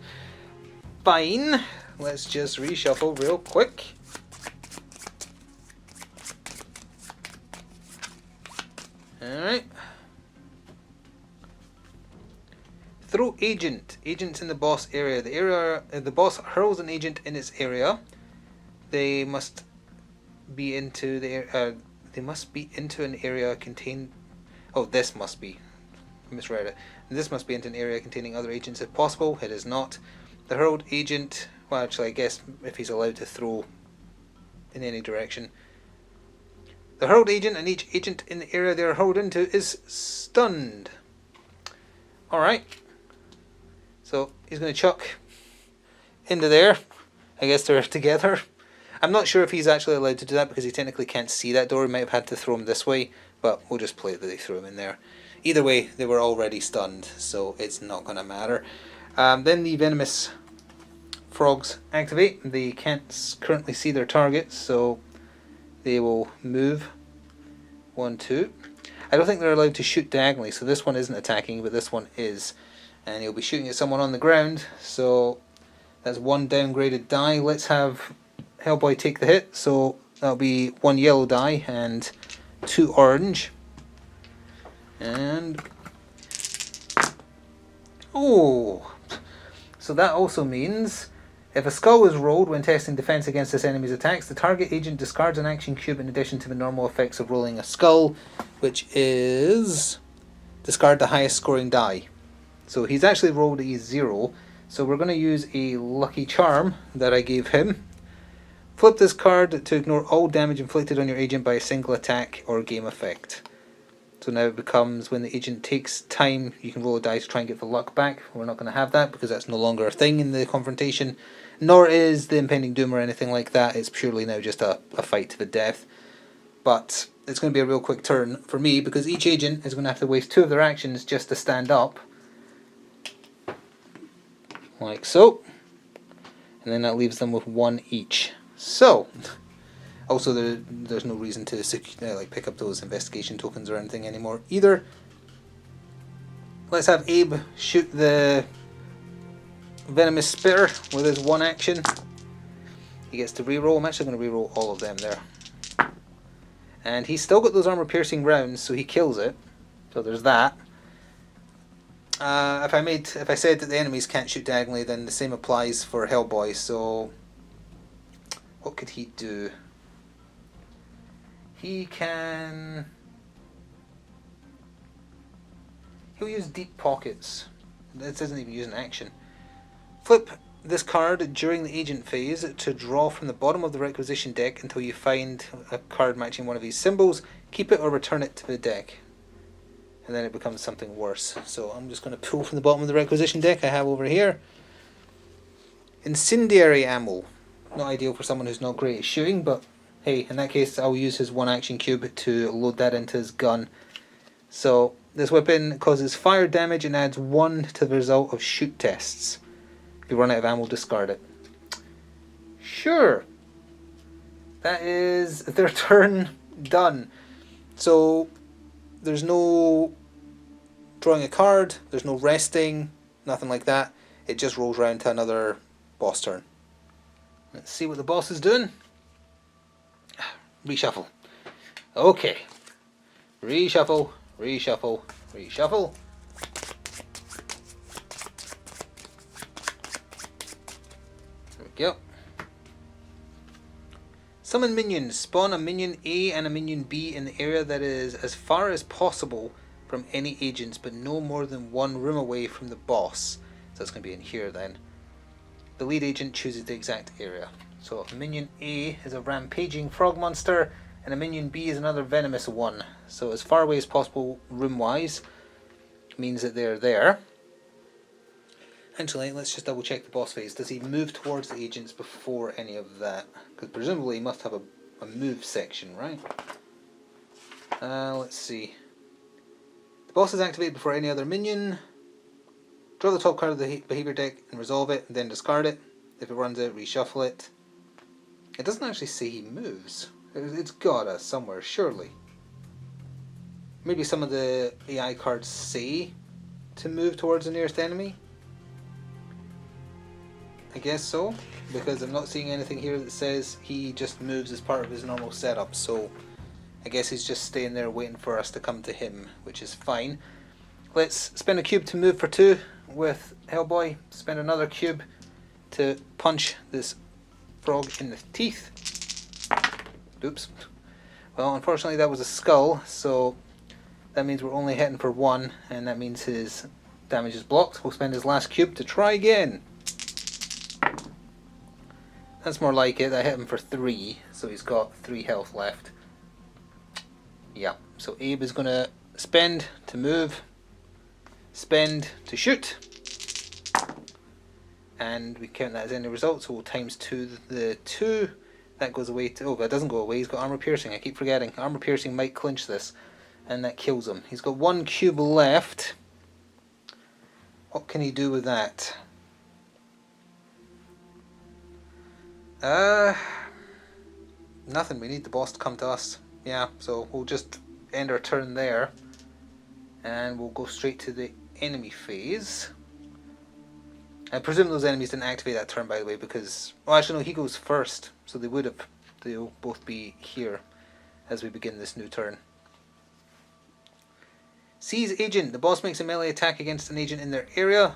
S1: Fine. Let's just reshuffle real quick. Alright. Throw agent. Agent's in the boss area. The boss hurls an agent in its area. They must be into the they must be into an area contained. Oh, this must be. I misread it. This must be into an area containing other agents if possible. It is not. The hurled agent. Well, actually, I guess if he's allowed to throw in any direction. The hurled agent and each agent in the area they are hurled into is stunned. Alright. So, he's going to chuck into there. I guess they're together. I'm not sure if he's actually allowed to do that because he technically can't see that door. He might have had to throw him this way, but we'll just play that they threw him in there. Either way, they were already stunned, so it's not going to matter. Then the venomous frogs activate. They can't currently see their targets, so they will move 1, 2. I don't think they're allowed to shoot diagonally, so this one isn't attacking, but this one is. And he'll be shooting at someone on the ground, so that's 1 downgraded die. Let's have Hellboy take the hit, so that'll be 1 yellow die and 2 orange. And oh, so that also means if a skull is rolled when testing defense against this enemy's attacks, the target agent discards an action cube in addition to the normal effects of rolling a skull, which is discard the highest scoring die. So he's actually rolled a 0, so we're going to use a lucky charm that I gave him. Flip this card to ignore all damage inflicted on your agent by a single attack or game effect. So now it becomes when the agent takes time, you can roll a die to try and get the luck back. We're not going to have that because that's no longer a thing in the confrontation. Nor is the impending doom or anything like that. It's purely now just a fight to the death. But it's going to be a real quick turn for me because each agent is going to have to waste 2 of their actions just to stand up. Like so. And then that leaves them with 1 each. So, also there's no reason to like pick up those investigation tokens or anything anymore either. Let's have Abe shoot the venomous spitter with his 1 action. He gets to reroll. I'm actually going to reroll all of them there. And he's still got those armor piercing rounds, so he kills it. So there's that. If I said that the enemies can't shoot diagonally, then the same applies for Hellboy. So what could he do? He'll use deep pockets. This isn't even using action. Flip this card during the agent phase to draw from the bottom of the requisition deck until you find a card matching one of these symbols. Keep it or return it to the deck. And then it becomes something worse. So I'm just going to pull from the bottom of the requisition deck I have over here. Incendiary ammo. Not ideal for someone who's not great at shooting, but hey, in that case I'll use his 1 action cube to load that into his gun. So this weapon causes fire damage and adds 1 to the result of shoot tests. If you run out of ammo, discard it. Sure. That is their turn done. So there's no drawing a card, there's no resting, nothing like that. It just rolls around to another boss turn. Let's see what the boss is doing. Reshuffle. Okay. Reshuffle, reshuffle, reshuffle. There we go. Summon minions. Spawn a minion A and a minion B in the area that is as far as possible from any agents, but no more than one room away from the boss. So that's going to be in here then. The lead agent chooses the exact area. So a minion A is a rampaging frog monster, and a minion B is another venomous one. So as far away as possible room-wise means that they're there. Actually, let's just double check the boss phase. Does he move towards the agents before any of that? Because presumably he must have a move section, right? Let's see. The boss is activated before any other minion. Draw the top card of the behavior deck and resolve it, and then discard it. If it runs out, reshuffle it. It doesn't actually say he moves. It's gotta somewhere, surely. Maybe some of the AI cards say to move towards the nearest enemy. I guess so, because I'm not seeing anything here that says he just moves as part of his normal setup, so I guess he's just staying there waiting for us to come to him, which is fine. Let's spend a cube to move for 2 with Hellboy, spend another cube to punch this frog in the teeth. Oops. Well, unfortunately that was a skull, so that means we're only hitting for 1, and that means his damage is blocked. We'll spend his last cube to try again. That's more like it. I hit him for 3, so he's got 3 health left. Yeah, so Abe is going to spend to move, spend to shoot, and we count that as any result, so we'll times 2 the 2. That goes away to... oh, that doesn't go away. He's got armor piercing. I keep forgetting. Armor piercing might clinch this, and that kills him. He's got 1 cube left. What can he do with that? Nothing. We need the boss to come to us. Yeah, so we'll just end our turn there, and we'll go straight to the enemy phase. I presume those enemies didn't activate that turn, by the way, because... well, actually, no, he goes first, so they would have. They'll both be here as we begin this new turn. Seize agent. The boss makes a melee attack against an agent in their area.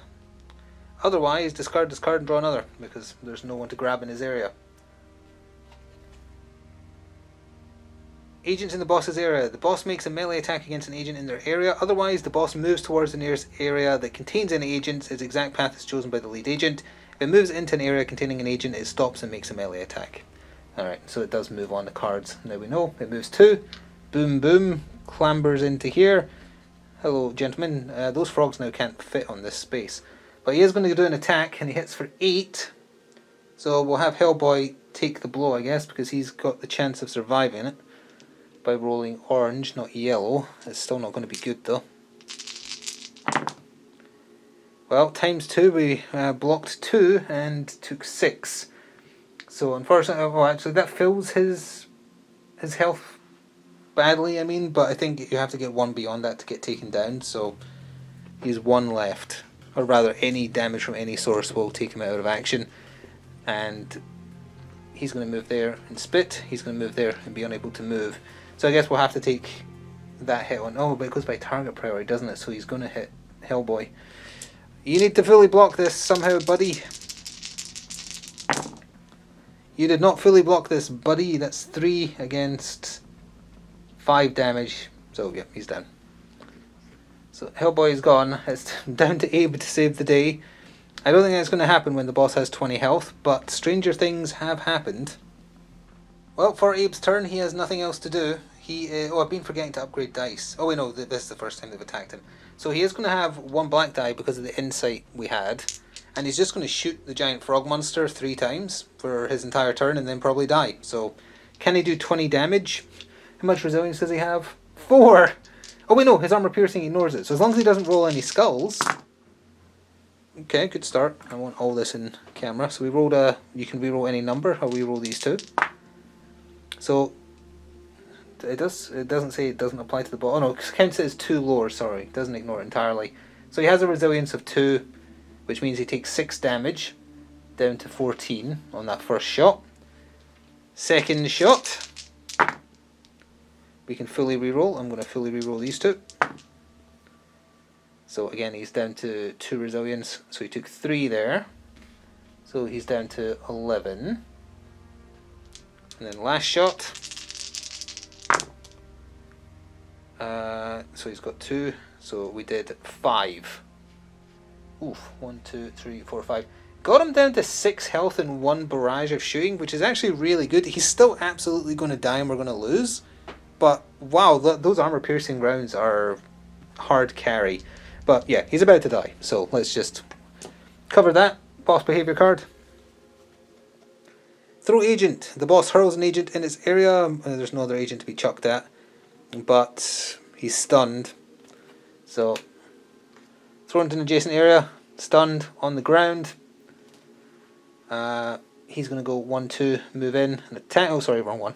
S1: Otherwise, discard, and draw another, because there's no one to grab in his area. Agents in the boss's area. The boss makes a melee attack against an agent in their area. Otherwise, the boss moves towards the nearest area that contains any agents. Its exact path is chosen by the lead agent. If it moves into an area containing an agent, it stops and makes a melee attack. Alright, so it does move on the cards. Now we know. It moves 2. Boom, boom. Clambers into here. Hello, gentlemen. Those frogs now can't fit on this space. But he is going to do an attack, and he hits for 8. So we'll have Hellboy take the blow, I guess, because he's got the chance of surviving it by rolling orange, not yellow. It's still not going to be good, though. Well, times 2, we blocked 2 and took 6. So unfortunately, well, actually that fills his health badly, I mean, but I think you have to get 1 beyond that to get taken down, so he's 1 left. Or rather, any damage from any source will take him out of action. And he's going to move there and spit. He's going to move there and be unable to move. So I guess we'll have to take that hit on... oh, but it goes by target priority, doesn't it? So he's going to hit Hellboy. You need to fully block this somehow, buddy. You did not fully block this, buddy. That's 3 against 5 damage. So, yeah, he's down. So Hellboy's gone. It's down to Abe to save the day. I don't think that's going to happen when the boss has 20 health, but stranger things have happened. Well, for Abe's turn, he has nothing else to do. I've been forgetting to upgrade dice. Oh wait, no, this is the first time they've attacked him. So he is going to have 1 black die because of the insight we had, and he's just going to shoot the giant frog monster 3 times for his entire turn and then probably die. So can he do 20 damage? How much resilience does he have? 4! Oh wait, no, his armor piercing ignores it. So as long as he doesn't roll any skulls... okay, good start. I want all this in camera. So we rolled you can reroll any number, or we roll these 2. So it doesn't say it doesn't apply to the ball. Oh no, it counts it as 2 lower, sorry. It doesn't ignore it entirely. So he has a resilience of 2, which means he takes 6 damage, down to 14 on that first shot. Second shot, we can fully reroll. I'm going to fully reroll these 2. So again, he's down to 2 resilience, so he took 3 there. So he's down to 11. And then last shot. So he's got 2. So we did 5. Oof, 1, 2, 3, 4, 5. Got him down to 6 health and 1 barrage of shooting, which is actually really good. He's still absolutely going to die and we're going to lose. But wow, those armor piercing rounds are hard carry. But yeah, he's about to die. So let's just cover that. Boss behavior card. Throw agent. The boss hurls an agent in its area. There's no other agent to be chucked at. But he's stunned. So thrown into an adjacent area. Stunned on the ground. He's going to go 1, 2, move in and attack. Oh, sorry, wrong one.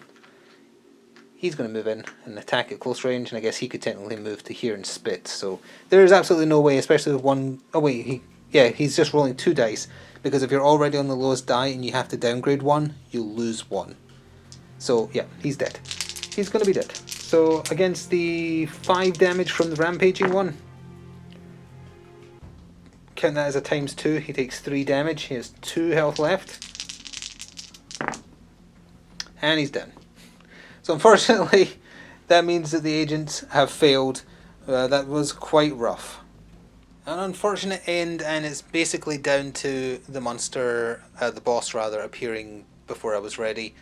S1: He's going to move in and attack at close range, and I guess he could technically move to here and spit. So there is absolutely no way, especially with one. Oh wait, he's just rolling 2 dice, because if you're already on the lowest die and you have to downgrade 1, you'll lose 1. So yeah, he's dead. He's going to be dead. So against the 5 damage from the rampaging one, count that as a ×2. He takes 3 damage. He has 2 health left, and he's done. So unfortunately, that means that the agents have failed. That was quite rough. An unfortunate end, and it's basically down to the monster, the boss rather, appearing before I was ready.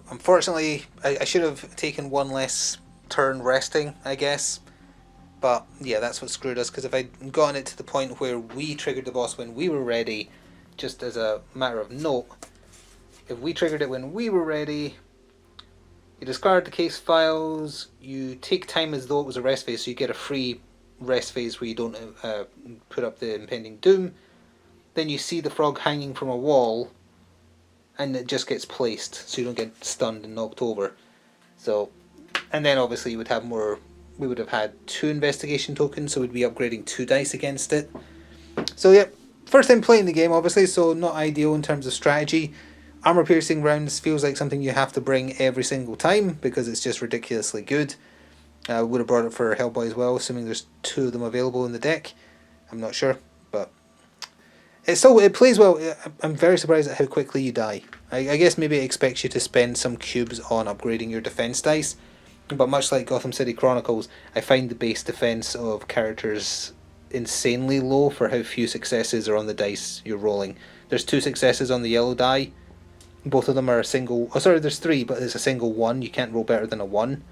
S1: Unfortunately, I should have taken 1 less turn resting, I guess. But yeah, that's what screwed us, because if I'd gotten it to the point where we triggered the boss when we were ready, just as a matter of note, if we triggered it when we were ready, you discard the case files, you take time as though it was a rest phase, so you get a free rest phase where you don't put up the impending doom. Then you see the frog hanging from a wall, and it just gets placed, so you don't get stunned and knocked over. So, and then obviously you would have more. We would have had 2 investigation tokens, so we'd be upgrading 2 dice against it. So yeah, first time playing the game, obviously, so not ideal in terms of strategy. Armor piercing rounds feels like something you have to bring every single time, because it's just ridiculously good. I would have brought it for Hellboy as well, assuming there's 2 of them available in the deck. I'm not sure, but it plays well. I'm very surprised at how quickly you die. I guess maybe it expects you to spend some cubes on upgrading your defense dice, but much like Gotham City Chronicles, I find the base defense of characters insanely low for how few successes are on the dice you're rolling. There's 2 successes on the yellow die. Both of them are a single. Oh, sorry, there's 3, but it's a single 1. You can't roll better than a 1.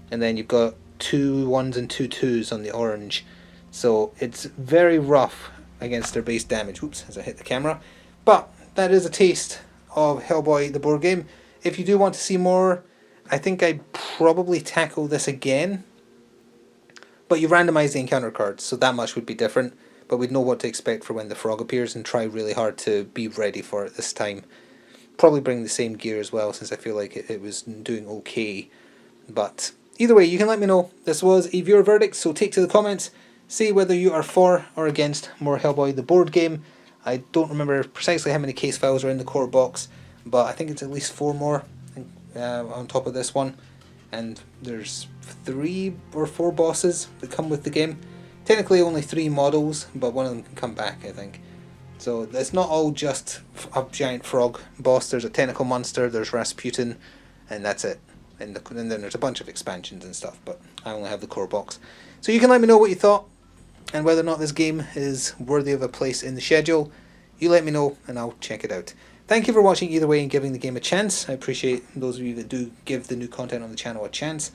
S1: And then you've got 2 1s and 2 2s on the orange. So it's very rough against their base damage. Oops, as I hit the camera. But that is a taste of Hellboy, the board game. If you do want to see more, I think I'd probably tackle this again. But you randomise the encounter cards, so that much would be different. But we'd know what to expect for when the frog appears and try really hard to be ready for it this time. Probably bring the same gear as well, since I feel like it was doing okay. But either way, you can let me know. This was a viewer verdict, so take to the comments. See whether you are for or against more Hellboy the board game. I don't remember precisely how many case files are in the core box, but I think it's at least 4 more on top of this one. And there's 3 or 4 bosses that come with the game. Technically only 3 models, but one of them can come back, I think. So it's not all just a giant frog boss. There's a tentacle monster, there's Rasputin, and that's it. And then there's a bunch of expansions and stuff, but I only have the core box. So you can let me know what you thought, and whether or not this game is worthy of a place in the schedule. You let me know, and I'll check it out. Thank you for watching either way and giving the game a chance. I appreciate those of you that do give the new content on the channel a chance.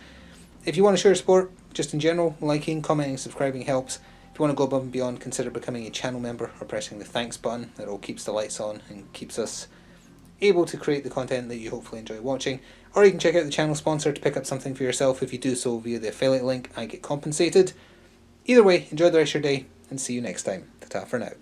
S1: If you want to share support, just in general, liking, commenting, subscribing helps. If you want to go above and beyond, consider becoming a channel member or pressing the thanks button. That all keeps the lights on and keeps us able to create the content that you hopefully enjoy watching. Or you can check out the channel sponsor to pick up something for yourself. If you do so via the affiliate link, I get compensated. Either way, enjoy the rest of your day and see you next time. Ta-ta for now.